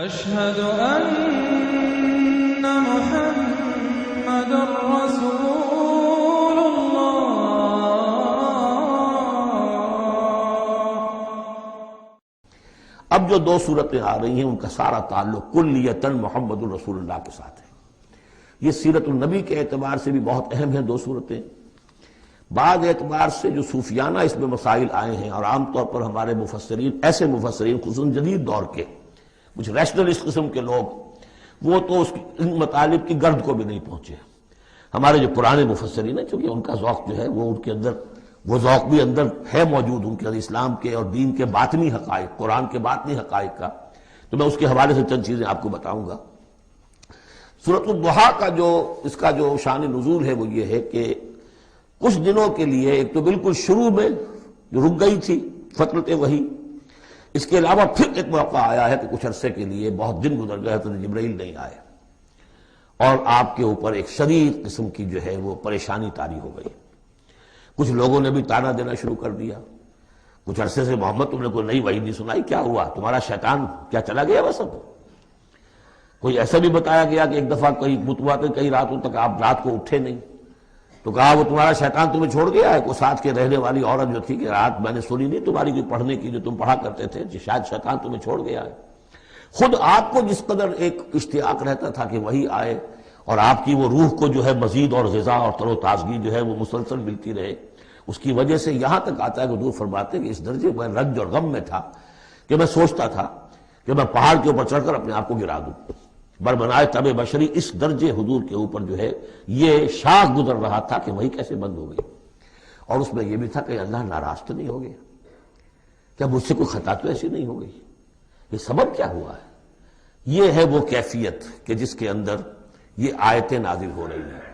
أشهد أن محمد رسول الله۔ اب جو دو صورتیں آ رہی ہیں ان کا سارا تعلق کلیتاً محمد الرسول اللہ کے ساتھ ہے۔ یہ سیرت النبی کے اعتبار سے بھی بہت اہم ہیں دو صورتیں۔ بعض اعتبار سے جو صوفیانہ اس میں مسائل آئے ہیں، اور عام طور پر ہمارے مفسرین، ایسے مفسرین خصوصاً جدید دور کے کچھ ریشنلسٹ قسم کے لوگ، وہ تو ان مطالب کی گرد کو بھی نہیں پہنچے۔ ہمارے جو پرانے مفسرین ہیں، چونکہ ان کا ذوق جو ہے وہ ان کے اندر، وہ ذوق بھی اندر ہے موجود ان کے اندر، اسلام کے اور دین کے باطنی حقائق، قرآن کے باطنی حقائق کا، تو میں اس کے حوالے سے چند چیزیں آپ کو بتاؤں گا۔ سورۃ الضحیٰ کا اس کا جو شان نزول ہے وہ یہ ہے کہ کچھ دنوں کے لیے، ایک تو بالکل شروع میں جو رک گئی تھی فترت وحی، اس کے علاوہ پھر ایک موقع آیا ہے کہ کچھ عرصے کے لیے بہت دن گزر گئے تو جبرائیل نہیں آئے، اور آپ کے اوپر ایک شدید قسم کی جو ہے وہ پریشانی طاری ہو گئی۔ کچھ لوگوں نے بھی تانا دینا شروع کر دیا، کچھ عرصے سے محمد تم نے کوئی نئی وحی نہیں سنائی، کیا ہوا تمہارا شیطان کیا چلا گیا بس اب؟ کوئی ایسا بھی بتایا گیا کہ ایک دفعہ کئی بتوا کے کئی راتوں تک آپ رات کو اٹھے نہیں، تو کہا وہ تمہارا شیطان تمہیں چھوڑ گیا ہے؟ کوئی ساتھ کے رہنے والی عورت جو تھی کہ رات میں نے سنی نہیں تمہاری کوئی پڑھنے کی جو تم پڑھا کرتے تھے، شاید شیطان تمہیں چھوڑ گیا ہے۔ خود آپ کو جس قدر ایک اشتیاق رہتا تھا کہ وہی آئے اور آپ کی وہ روح کو جو ہے مزید اور غذا اور تر و تازگی جو ہے وہ مسلسل ملتی رہے، اس کی وجہ سے یہاں تک آتا ہے کہ حضور فرماتے کہ اس درجے میں رنج اور غم میں تھا کہ میں سوچتا تھا کہ میں پہاڑ کے اوپر چڑھ کر اپنے آپ کو گرا دوں۔ بربنائے طب بشری، اس درجے حضور کے اوپر جو ہے یہ شاخ گزر رہا تھا کہ وہی کیسے بند ہو گئی۔ اور اس میں یہ بھی تھا کہ اللہ ناراض تو نہیں ہو گیا، کیا مجھ سے کوئی خطا تو ایسی نہیں ہو گئی؟ یہ سبب کیا ہوا ہے؟ یہ ہے وہ کیفیت کہ جس کے اندر یہ آیتیں نازل ہو رہی ہیں۔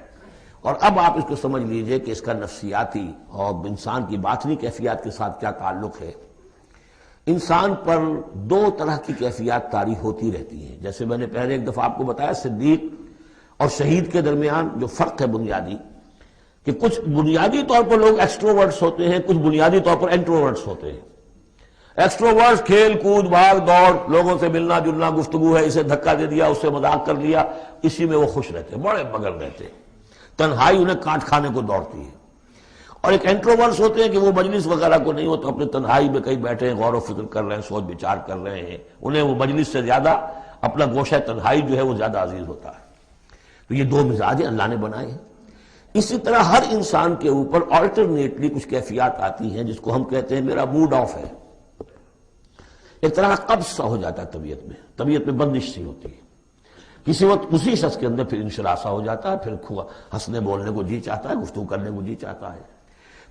اور اب آپ اس کو سمجھ لیجئے کہ اس کا نفسیاتی اور انسان کی باطنی کیفیات کے ساتھ کیا تعلق ہے۔ انسان پر دو طرح کی کیفیات طاری ہوتی رہتی ہیں، جیسے میں نے پہلے ایک دفعہ آپ کو بتایا صدیق اور شہید کے درمیان جو فرق ہے بنیادی، کہ کچھ بنیادی طور پر لوگ ایکسٹروورٹس ہوتے ہیں، کچھ بنیادی طور پر انٹروورٹس ہوتے ہیں۔ ایکسٹروورٹس کھیل کود بھاگ دوڑ، لوگوں سے ملنا جلنا، گفتگو ہے، اسے دھکا دے دیا، اس سے مذاق کر لیا، اسی میں وہ خوش رہتے ہیں، بڑے مگن رہتے ہیں، تنہائی انہیں کانٹ کھانے کو دوڑتی ہے۔ اور ایک انٹروورٹس ہوتے ہیں کہ وہ مجلس وغیرہ کو نہیں، وہ تو اپنے تنہائی میں کہیں بیٹھے ہیں، غور و فکر کر رہے ہیں، سوچ بچار کر رہے ہیں، انہیں وہ مجلس سے زیادہ اپنا گوشہ تنہائی جو ہے وہ زیادہ عزیز ہوتا ہے۔ تو یہ دو مزاج اللہ نے بنائے ہیں۔ اسی طرح ہر انسان کے اوپر آلٹرنیٹلی کچھ کیفیات آتی ہیں جس کو ہم کہتے ہیں میرا موڈ آف ہے۔ ایک طرح کا قبض سا ہو جاتا ہے طبیعت میں بندش سی ہوتی ہے، کسی وقت اسی شخص کے اندر پھر انشراح سا ہو جاتا ہے، پھر ہنسنے بولنے کو جی چاہتا ہے، گفتگو کرنے کو جی چاہتا ہے۔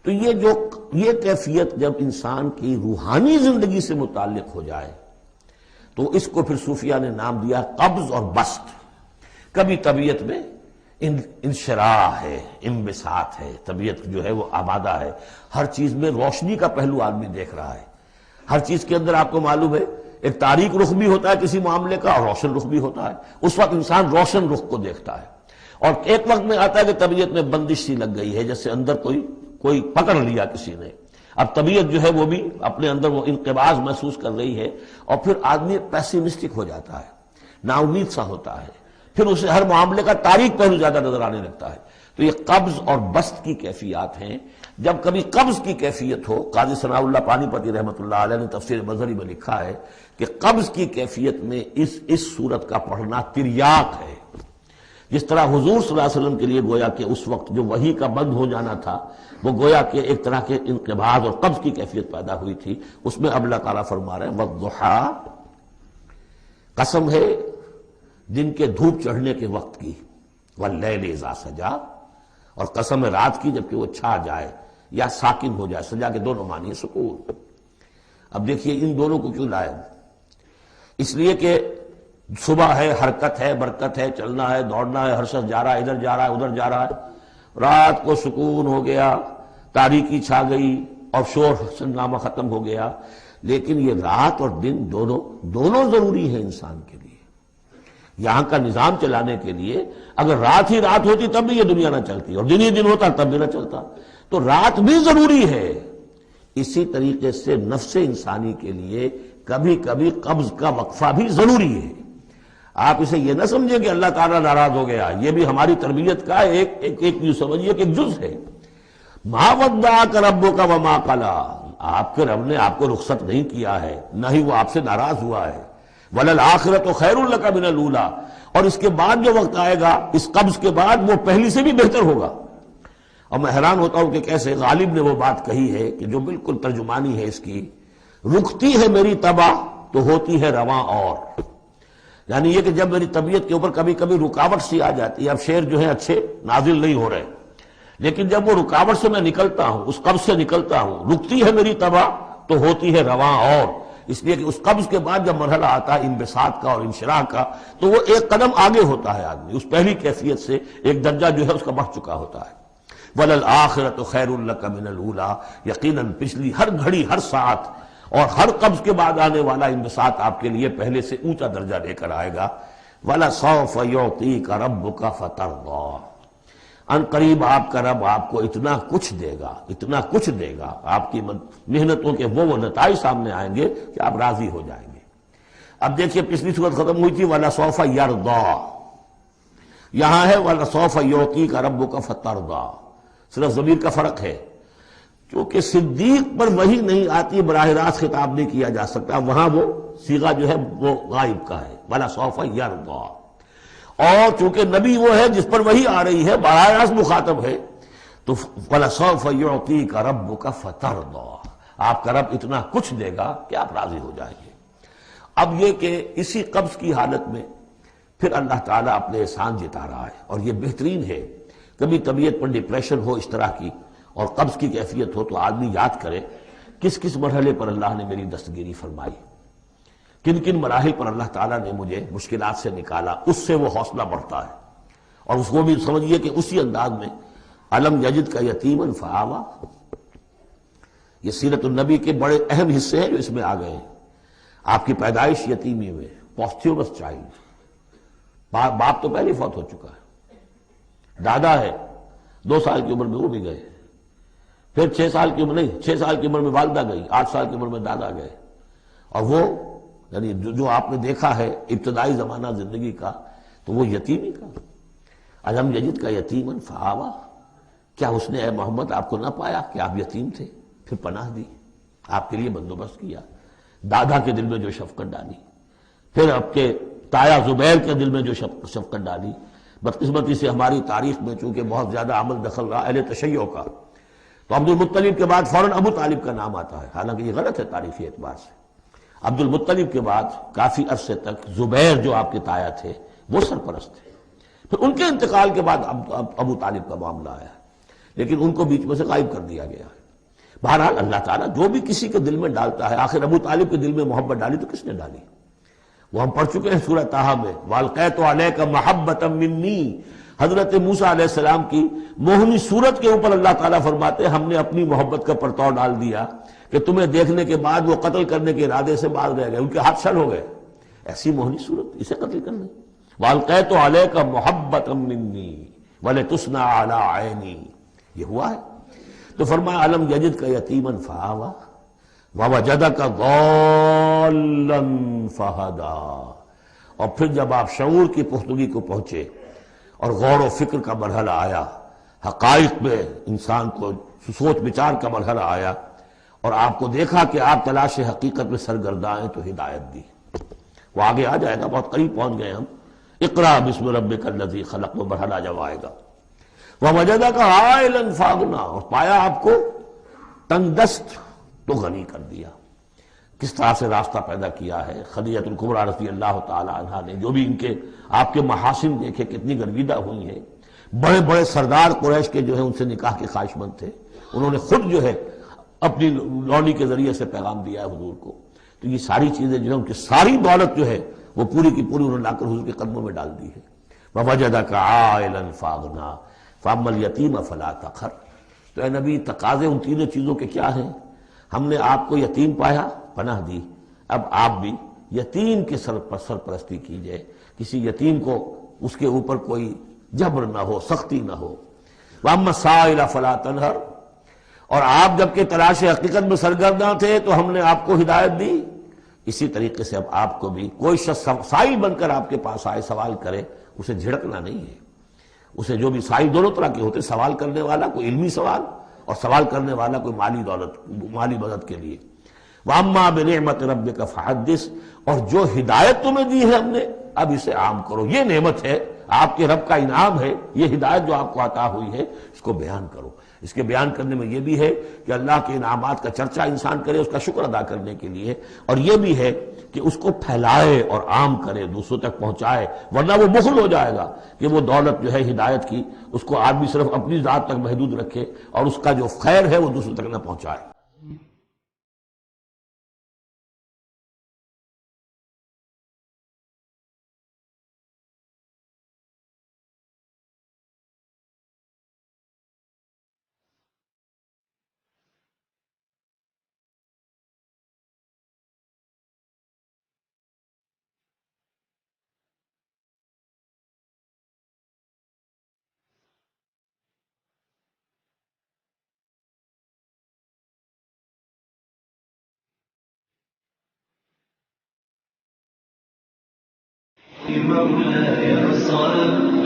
تو یہ کیفیت جب انسان کی روحانی زندگی سے متعلق ہو جائے تو اس کو پھر صوفیہ نے نام دیا قبض اور بسط۔ کبھی طبیعت میں انشراح ہے، انبساط ہے، طبیعت جو ہے وہ آبادہ ہے، ہر چیز میں روشنی کا پہلو آدمی دیکھ رہا ہے، ہر چیز کے اندر آپ کو معلوم ہے ایک تاریک رخ بھی ہوتا ہے کسی معاملے کا اور روشن رخ بھی ہوتا ہے، اس وقت انسان روشن رخ کو دیکھتا ہے۔ اور ایک وقت میں آتا ہے کہ طبیعت میں بندش سی لگ گئی ہے، جیسے اندر کوئی پکڑ لیا کسی نے، اب طبیعت جو ہے وہ بھی اپنے اندر وہ انقباض محسوس کر رہی ہے، اور پھر آدمی پیسیمسٹک ہو جاتا ہے، نا امید سا ہوتا ہے، پھر اسے ہر معاملے کا تاریک پہلو زیادہ نظر آنے لگتا ہے۔ تو یہ قبض اور بسط کی کیفیات ہیں۔ جب کبھی قبض کی کیفیت ہو، قاضی ثناء اللہ پانی پتی رحمۃ اللہ علیہ نے تفسیر مظہری میں لکھا ہے کہ قبض کی کیفیت میں اس صورت کا پڑھنا تریاق ہے۔ جس طرح حضور صلی اللہ علیہ وسلم کے لیے گویا کہ اس وقت جو وحی کا بند ہو جانا تھا وہ گویا کہ ایک طرح کے انقباض اور قبض کی کیفیت پیدا ہوئی تھی، اس میں اب اللہ تعالیٰ فرما رہے ہیں والضحیٰ، قسم ہے دن کے دھوپ چڑھنے کے وقت کی، واللیل اذا سجا، اور قسم ہے رات کی جبکہ وہ چھا جائے یا ساکن ہو جائے، سجا کے دونوں معنی ہے سکون۔ اب دیکھیے ان دونوں کو کیوں لائے؟ اس لیے کہ صبح ہے، حرکت ہے، برکت ہے، چلنا ہے، دوڑنا ہے، ہر شخص جا رہا ہے، ادھر جا رہا ہے ادھر جا رہا ہے، رات کو سکون ہو گیا، تاریکی چھا گئی اور شور ہنگامہ ختم ہو گیا۔ لیکن یہ رات اور دن دونوں ضروری ہیں انسان کے لیے، یہاں کا نظام چلانے کے لیے۔ اگر رات ہی رات ہوتی تب بھی یہ دنیا نہ چلتی، اور دن ہی دن ہوتا تب بھی نہ چلتا، تو رات بھی ضروری ہے۔ اسی طریقے سے نفس انسانی کے لیے کبھی کبھی قبض کا وقفہ بھی ضروری ہے۔ آپ اسے یہ نہ سمجھیں کہ اللہ تعالیٰ ناراض ہو گیا، یہ بھی ہماری تربیت کا ایک یوں سمجھیے کہ ایک جز ہے۔ ما ودعک ربک وما قلی، آپ کے رب نے آپ کو رخصت نہیں کیا ہے، نہ ہی وہ آپ سے ناراض ہوا ہے۔ وللآخرۃ خیر لک من الاولی، اور اس کے بعد جو وقت آئے گا اس قبض کے بعد وہ پہلی سے بھی بہتر ہوگا۔ اور میں حیران ہوتا ہوں کہ کیسے غالب نے وہ بات کہی ہے کہ جو بالکل ترجمانی ہے اس کی، رکتی ہے میری طبع تو ہوتی ہے رواں اور، یعنی یہ کہ جب میری طبیعت کے اوپر کبھی کبھی رکاوٹ سی آ جاتی ہے، اب شعر جو ہے اچھے نازل نہیں ہو رہے، لیکن جب وہ رکاوٹ سے میں نکلتا ہوں، اس قبض سے نکلتا ہوں، رکتی ہے میری طبع تو ہوتی ہے رواں اور، اس لیے کہ اس قبض کے بعد جب مرحلہ آتا ہے انبساط کا اور انشراح کا تو وہ ایک قدم آگے ہوتا ہے آدمی، اس پہلی کیفیت سے ایک درجہ جو ہے اس کا بڑھ چکا ہوتا ہے۔ وَلَلْآخِرَةُ خَيْرٌ لَكَ مِنَ الْأُولَىٰ، یقیناً پچھلی ہر گھڑی، ہر ساعت اور ہر قبض کے بعد آنے والا انبساط آپ کے لیے پہلے سے اونچا درجہ لے کر آئے گا۔ وَلَسَوْفَ يُعْطِيكَ رَبُّكَ فَتَرْضَىٰ، ان قریب آپ کا رب آپ کو اتنا کچھ دے گا، اتنا کچھ دے گا، آپ کی محنتوں کے وہ نتائج سامنے آئیں گے کہ آپ راضی ہو جائیں گے۔ اب دیکھیے پچھلی صورت ختم ہوئی تھی وَلَسَوْفَ يَرْضَىٰ، یہاں ہے وَلَسَوْفَ يُعْطِيكَ رَبُّكَ فَتَرْضَىٰ، صرف ضمیر کا فرق ہے، کیونکہ صدیق پر وحی نہیں آتی براہ راست خطاب نہیں کیا جا سکتا، وہاں وہ صیغہ جو ہے وہ غائب کا ہے، وَلَسَوْفَ يَرْضَىٰ، اور چونکہ نبی وہ ہے جس پر وحی آ رہی ہے، براہ راست مخاطب ہے، تو وَلَسَوْفَ يُعْطِيكَ رَبُّكَ فَتَرْضَىٰ، آپ کا رب اتنا کچھ دے گا کہ آپ راضی ہو جائیں گے۔ اب یہ کہ اسی قبض کی حالت میں پھر اللہ تعالیٰ اپنے احسان جتا رہا ہے، اور یہ بہترین ہے۔ کبھی طبیعت پر ڈپریشن ہو اس طرح کی اور قبض کی کیفیت ہو تو آدمی یاد کرے کس کس مرحلے پر اللہ نے میری دستگیری فرمائی، کن کن مراحل پر اللہ تعالیٰ نے مجھے مشکلات سے نکالا، اس سے وہ حوصلہ بڑھتا ہے۔ اور اس کو بھی سمجھیے کہ اسی انداز میں الم یجد کا یتیما فآویٰ، یہ سیرت النبی کے بڑے اہم حصے ہیں جو اس میں آ گئے ہیں۔ آپ کی پیدائش یتیمی میں، پوسٹیومس چائلڈ، باپ تو پہلے فوت ہو چکا ہے، دادا ہے 2 سال کی عمر میں وہ بھی گئے، پھر 6 سال کی عمر نہیں 6 سال کی عمر میں والدہ گئی، 8 سال کی عمر میں دادا گئے، اور وہ یعنی جو آپ نے دیکھا ہے ابتدائی زمانہ زندگی کا تو وہ یتیمی کا۔ الم یجد کا یتیما فآویٰ، کیا اس نے اے محمد آپ کو نہ پایا کہ آپ یتیم تھے، پھر پناہ دی، آپ کے لیے بندوبست کیا، دادا کے دل میں جو شفقت ڈالی، پھر آپ کے تایا زبیر کے دل میں جو شفقت ڈالی۔ بدقسمتی سے ہماری تاریخ میں چونکہ بہت زیادہ عمل دخل رہا اہل تشیع کا، تو عبد المطلب کے بعد فوراً ابو طالب کا نام آتا ہے، حالانکہ یہ غلط ہے تاریخی اعتبار سے۔ عبد المطلب کے بعد کافی عرصے تک زبیر جو آپ کے تایا تھے وہ سرپرست تھے، پھر ان کے انتقال کے بعد ابو طالب کا معاملہ آیا، لیکن ان کو بیچ میں سے غائب کر دیا گیا ہے۔ بہرحال اللہ تعالیٰ جو بھی کسی کے دل میں ڈالتا ہے، آخر ابو طالب کے دل میں محبت ڈالی تو کس نے ڈالی؟ وہ ہم پڑھ چکے ہیں سورہ طٰہٰ میں، وَأَلْقَيْتُ عَلَيْكَ مَحَبَّةً مِّنِّي، حضرت موسیٰ علیہ السلام کی موہنی صورت کے اوپر اللہ تعالیٰ فرماتے ہیں ہم نے اپنی محبت کا پرتو ڈال دیا کہ تمہیں دیکھنے کے بعد وہ قتل کرنے کے ارادے سے باز رہ گئے، ان کے ہاتھ شل ہو گئے، ایسی موہنی صورت اسے قتل کرنا۔ وَأَلْقَيْتُ عَلَيْكَ مَحَبَّةً مِّنِّي وَلِتُصْنَعَ عَلَىٰ عَيْنِي، یہ ہوا ہے۔ تو فرمایا الم یجد کا یتیما فآویٰ ووجدک ضالا فہدیٰ، اور پھر جب آپ شعور کی پختگی کو پہنچے اور غور و فکر کا مرحلہ آیا، حقائق میں انسان کو سوچ بچار کا مرحلہ آیا، اور آپ کو دیکھا کہ آپ تلاش حقیقت میں سرگرداں ہیں تو ہدایت دی۔ وہ آگے آ جائے گا، بہت قریب پہنچ گئے ہم، اقرأ بسم ربک الذی خلق، وہ مرحلہ جب آئے گا۔ ووجدک عائلا فاغنیٰ، اور پایا آپ کو تنگ دست تو غنی کر دیا۔ کس طرح سے راستہ پیدا کیا ہے خدیجہ الکبریٰ رضی اللہ تعالی عنہا نے، جو بھی ان کے آپ کے محاسن دیکھے کتنی گرویدہ ہوئی ہیں، بڑے بڑے سردار قریش کے جو ہے ان سے نکاح کے خواہش مند تھے، انہوں نے خود جو ہے اپنی لونی کے ذریعے سے پیغام دیا ہے حضور کو، تو یہ ساری چیزیں جو ہے ان کی ساری دولت جو ہے وہ پوری کی پوری انہوں نے لا کر حضور کے قدموں میں ڈال دی ہے۔ وَوَجَدَكَ عَائِلًا فَأَغْنَىٰ فَأَمَّا الْيَتِيمَ فَلَا تَقْهَرْ، تو اے نبی تقاضے ان تینوں چیزوں کے کیا ہیں؟ ہم نے آپ کو یتیم پایا، پناہ دی، اب آپ بھی یتیم کے سرپرستی کیجئے، کسی یتیم کو اس کے اوپر کوئی جبر نہ ہو، سختی نہ ہو۔ وَأَمَّا السَّائِلَ فَلَا تَنْهَرْ، اور آپ جب کہ تلاش حقیقت میں سرگرداں تھے تو ہم نے آپ کو ہدایت دی اسی طریقے سے اب آپ کو بھی کوئی شخص سائل بن کر آپ کے پاس آئے، سوال کرے، اسے جھڑکنا نہیں ہے۔ اسے جو بھی سائل دونوں طرح کے ہوتے، سوال کرنے والا کوئی علمی سوال، اور سوال کرنے والا کوئی مالی دولت، مالی مدد کے لیے۔ وَأَمَّا بِنِعْمَةِ رَبِّكَ فَحَدِّثْ، اور جو ہدایت تمہیں دی ہے ہم نے، اب اسے عام کرو۔ یہ نعمت ہے، آپ کے رب کا انعام ہے، یہ ہدایت جو آپ کو عطا ہوئی ہے، اس کو بیان کرو۔ اس کے بیان کرنے میں یہ بھی ہے کہ اللہ کے انعامات کا چرچا انسان کرے، اس کا شکر ادا کرنے کے لیے، اور یہ بھی ہے کہ اس کو پھیلائے اور عام کرے، دوسروں تک پہنچائے، ورنہ وہ بخل ہو جائے گا کہ وہ دولت جو ہے ہدایت کی، اس کو آدمی صرف اپنی ذات تک محدود رکھے اور اس کا جو خیر ہے وہ دوسروں تک نہ پہنچائے۔ مولاي صل